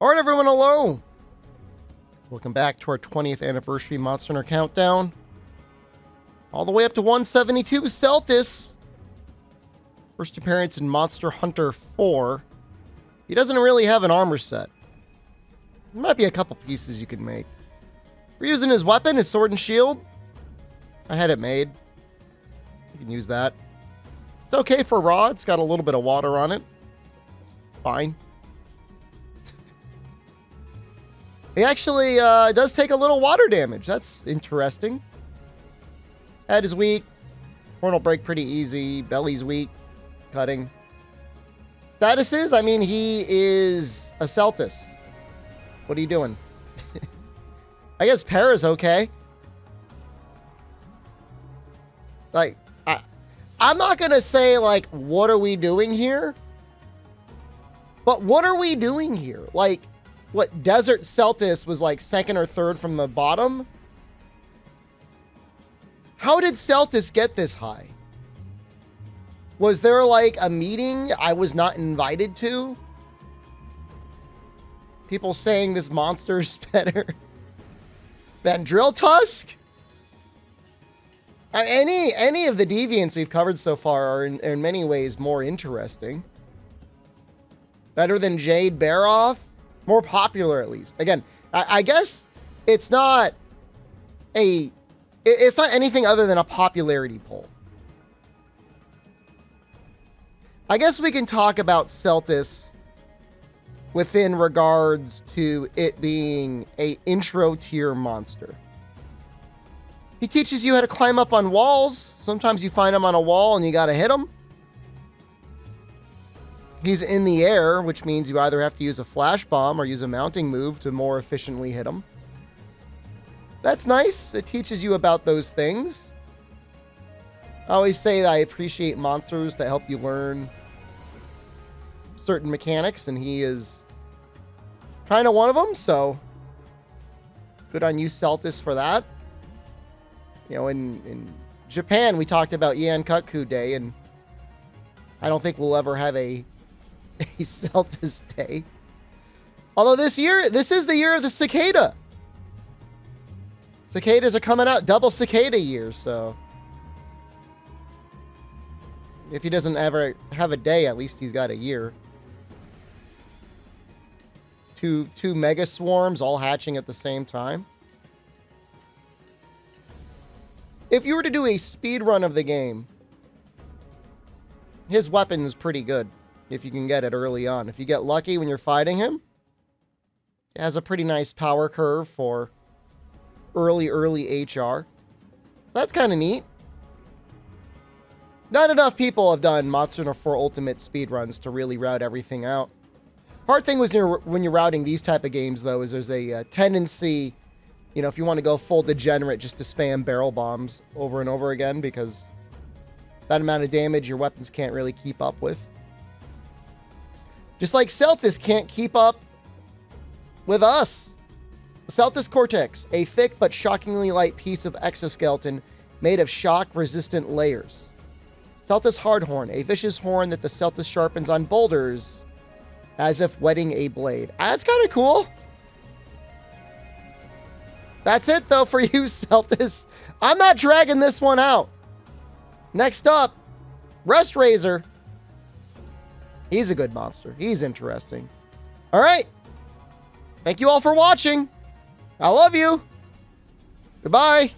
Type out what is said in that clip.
All right, everyone, hello. Welcome back to our 20th anniversary Monster Hunter Countdown. All the way up to 172 Seltas. First appearance in Monster Hunter 4. He doesn't really have an armor set. There might be a couple pieces you can make. We're using his weapon, his sword and shield. I had it made. You can use that. It's okay for raw. It's got a little bit of water on it. It's fine. He actually does take a little water damage. That's interesting. Head is weak. Horn will break pretty easy. Belly's weak. Cutting. Statuses? I mean, he is a Seltas. What are you doing? I guess Para's okay. Like, I'm not going to say, like, what are we doing here? But what are we doing here? Like, what, Desert Seltas was like second or third from the bottom? How did Seltas get this high? Was there like a meeting I was not invited to? People saying this monster's better than Drill Tusk? Any of the deviants we've covered so far are in many ways more interesting. Better than Jade Baroff? More popular, at least. Again, I guess it's not it's not anything other than a popularity poll. I guess we can talk about Seltas within regards to it being a intro tier monster. He teaches you how to climb up on walls. Sometimes you find him on a wall and you gotta hit him. He's in the air, which means you either have to use a flash bomb or use a mounting move to more efficiently hit him. That's nice. It teaches you about those things. I always say that I appreciate monsters that help you learn certain mechanics, and he is kind of one of them, so good on you, Seltas, for that. You know, in Japan, we talked about Yankutku Day, and I don't think we'll ever have a Seltas Day. Although this is the year of the cicada. Cicadas are coming out, double cicada year, so if he doesn't ever have a day, at least he's got a year. Two mega swarms all hatching at the same time. If you were to do a speed run of the game, his weapon is pretty good. If you can get it early on. If you get lucky when you're fighting him, it has a pretty nice power curve for early HR. That's kind of neat. Not enough people have done Monster Hunter 4 Ultimate speedruns to really route everything out. Hard thing was when you're routing these type of games, though, is there's a tendency, you know, if you want to go full degenerate, just to spam barrel bombs over and over again, because that amount of damage your weapons can't really keep up with. Just like Seltas can't keep up with us. Seltas Cortex, a thick but shockingly light piece of exoskeleton made of shock-resistant layers. Seltas Hardhorn, a vicious horn that the Seltas sharpens on boulders as if whetting a blade. That's kind of cool. That's it, though, for you, Seltas. I'm not dragging this one out. Next up, Rest Razor. He's a good monster. He's interesting. All right. Thank you all for watching. I love you. Goodbye.